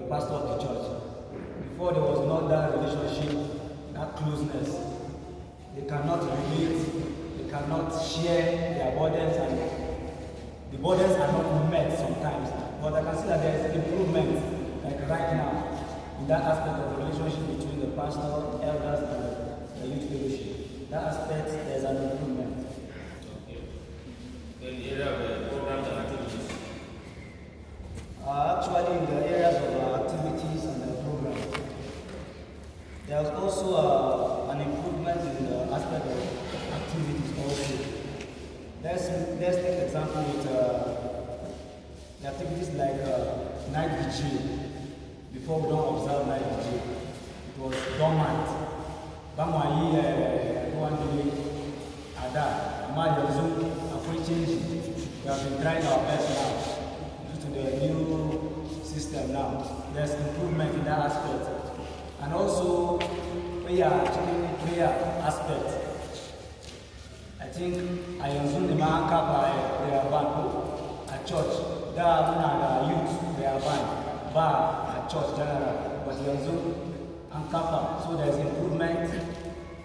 pastor of the church. Before there was not that relationship, that closeness. They cannot relate, they cannot share their burdens, and the burdens are not met sometimes. But I can see that there is improvement, like right now, in that aspect of the relationship between the pastor, elders, and the youth fellowship. That aspect, there is an improvement. Okay. In the area of the programs and activities? Actually, in the areas of activities and the programs, there is also an improvement in the aspect of activities also. Let's take example with the activities like night vigil. Before we don't observe night vigil, it was dormant. Bamwayi one day Ada, Amadi Zoom, and change. We have been trying our best now due to the new system now. There's improvement in that aspect. And also prayer aspect. I think I assume the man prayer band at church. There are youth prayer band bar at church general, but you assume and kappa. So there's improvement,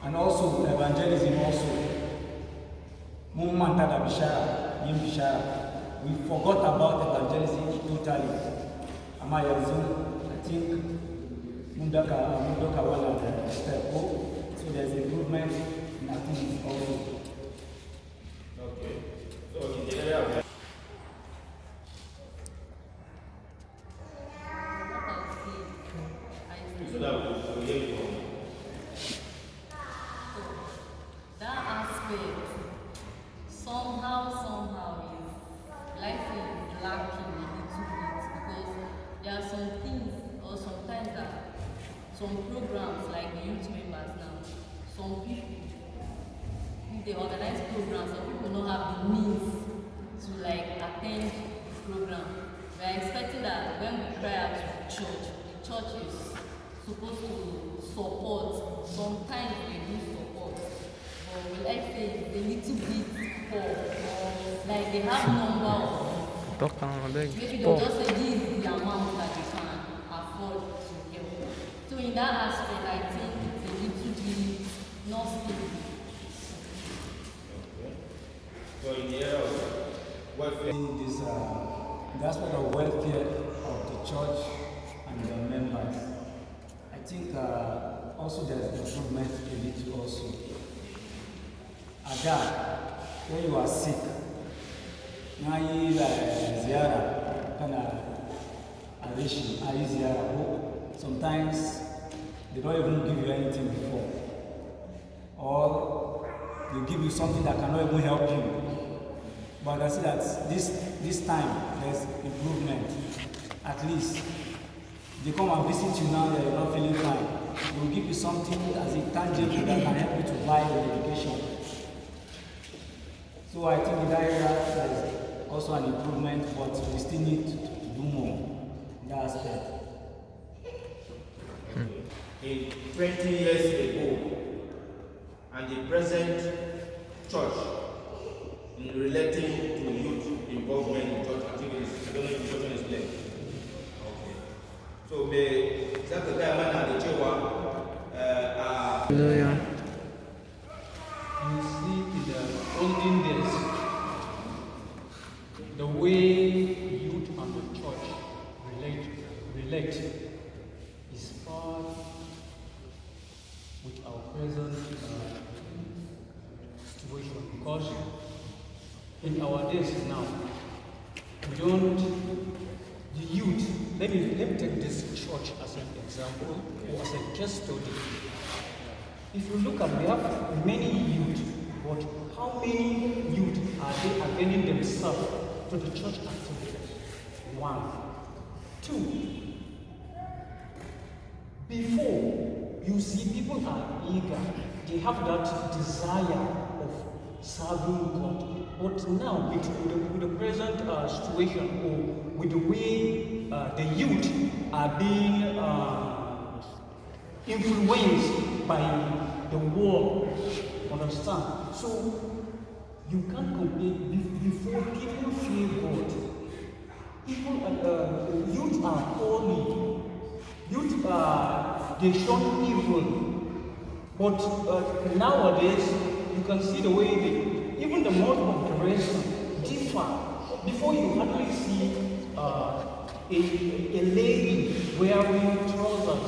and also evangelism also. We forgot about evangelism totally. I think Mundaka one step. So there's improvement in activities also. Okay. So in the area of so that will hear you. That aspect somehow is life is lacking a little bit, because there are some things or sometimes that some programs like the youth members now, some people, if they organize programs, some people don't have the means to like attend the program. We are expecting that when we cry out to the church is supposed to support. Sometimes they do support, but will I say it's a little bit poor, or like they have number of maybe they'll just say this is the amount that they can afford to help. So in that aspect, I think it's a little bit not stable. Okay. So in the area of welfare, This the aspect of welfare of the church and the members. I think also there's improvement in it also. Ada, when you are sick, now you ziyara, kind of arishi, ziyara. Sometimes they don't even give you anything before, or they give you something that cannot even help you. But I see that this time there's improvement. At least they come and visit you now that you're not feeling fine. They will give you something as a tangible that can help you to buy your medication. So I think in that area there's also an improvement, but we still need to do more in that aspect. in 20 years ago and the present church in relating to youth involvement in church activities. I don't know if the question is clear. Okay. So the Zakataya and the Chewa You see, in the olden days, the way youth and the church relate is far with our present situation, because in our days now, we don't, the youth, let me take this church as an example, or as a case study. If you look at, we have many youth, but how many youth are they availing themselves to the church activities? 1. 2. Before, you see people are eager, they have that desire of serving God. But now, with the present situation, or with the way the youth are being influenced by the world, understand? So you can't compare. Before, people fear God. People, youth are holy, they shun evil. But nowadays, you can see the way even the mode of dressing differ. Before you hardly see a lady wearing trousers,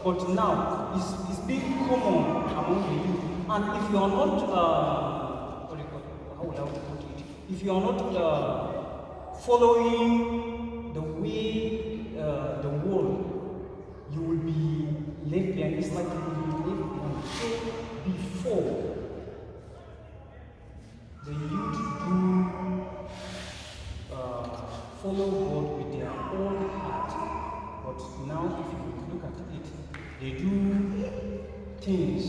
but now it's being common among the youth. And if you are not, what do you call it? How would I put it? If you are not following the way the world, you will be left behind. It's like you will be left behind. So before, the youth do follow God with their own heart. But now, if you look at it, they do things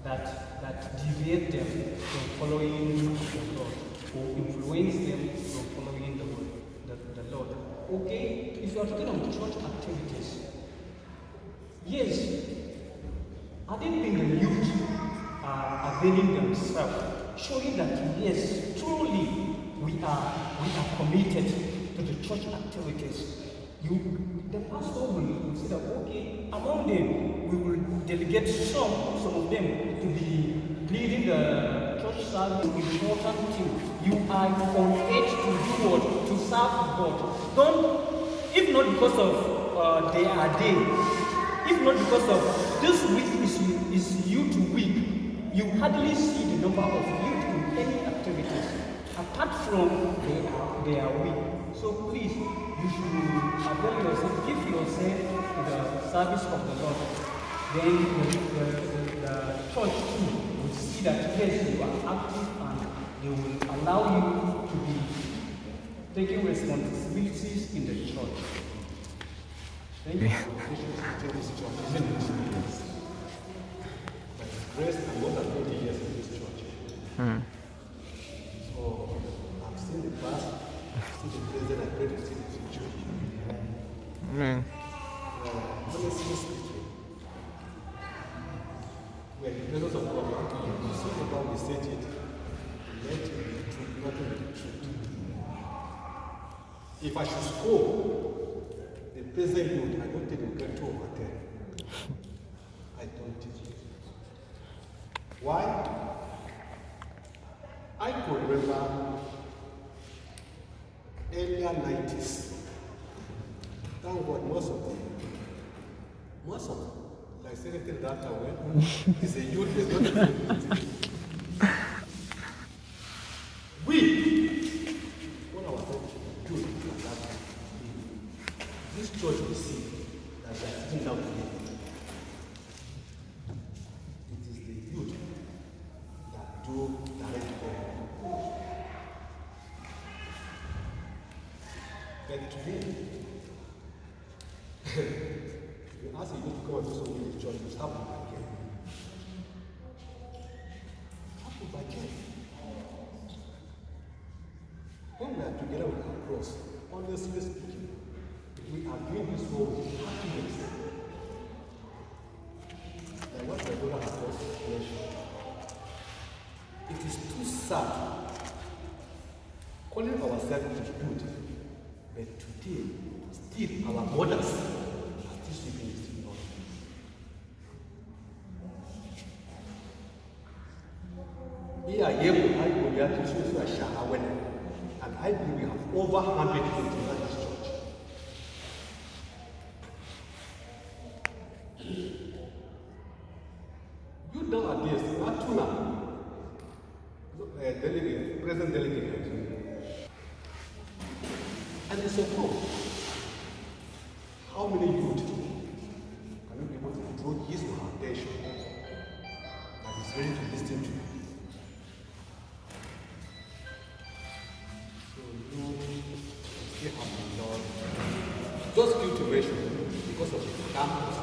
that deviate them from following the Lord, or influence them from following the Lord. Okay, if you are talking about church activities, yes, I didn't think the youth are availing themselves, showing that yes, truly we are committed to the church activities. The pastor will say that, okay, among them we will delegate some of them to be leading the church service. Important thing, you are on edge to do what? To serve God. Don't, if not because of they are there, if not because of this week is youth week, you hardly see the number of youth in any activities apart from they are weak. So please, you should avail yourself, give yourself to the service of the Lord. Then the church too will see that yes, you are active, and they will allow you to be taking responsibilities in the church. Thank you. This church, isn't it? But it's grace and more than 20 years in this church. So I've seen the past, I've seen the present, I pray to see the future. Amen. Honestly speaking, we are in the presence of God. So about we said it, let it be true, nothing but the truth. If I should score the present youth, I don't think we'll get 2 over 10. I don't think it. Why? I could remember earlier 90s. Thank God, most of them, like Senator Data went, is a youth, is not a youth. When I was youth at that time, this church we see that they are sitting down here. It is the youth that do direct prayer. But today, if you ask a youth to come and do something in the church, you start with again. Start with again. When we are together with our cross, honestly speaking, we are doing this role with happiness. Like what my brother has just mentioned. It is too sad calling ourselves to good, but today, still our borders are still sleeping in the north. We are able, I will be able to show a shower when, and I believe we have over 100 people in this church. You nowadays, Atuna, delegate, present delegate, and it's a proof. How many youth can you be able to draw his or her attention that is ready to listen to you? So you still have the Lord. Just cultivation because of the camp of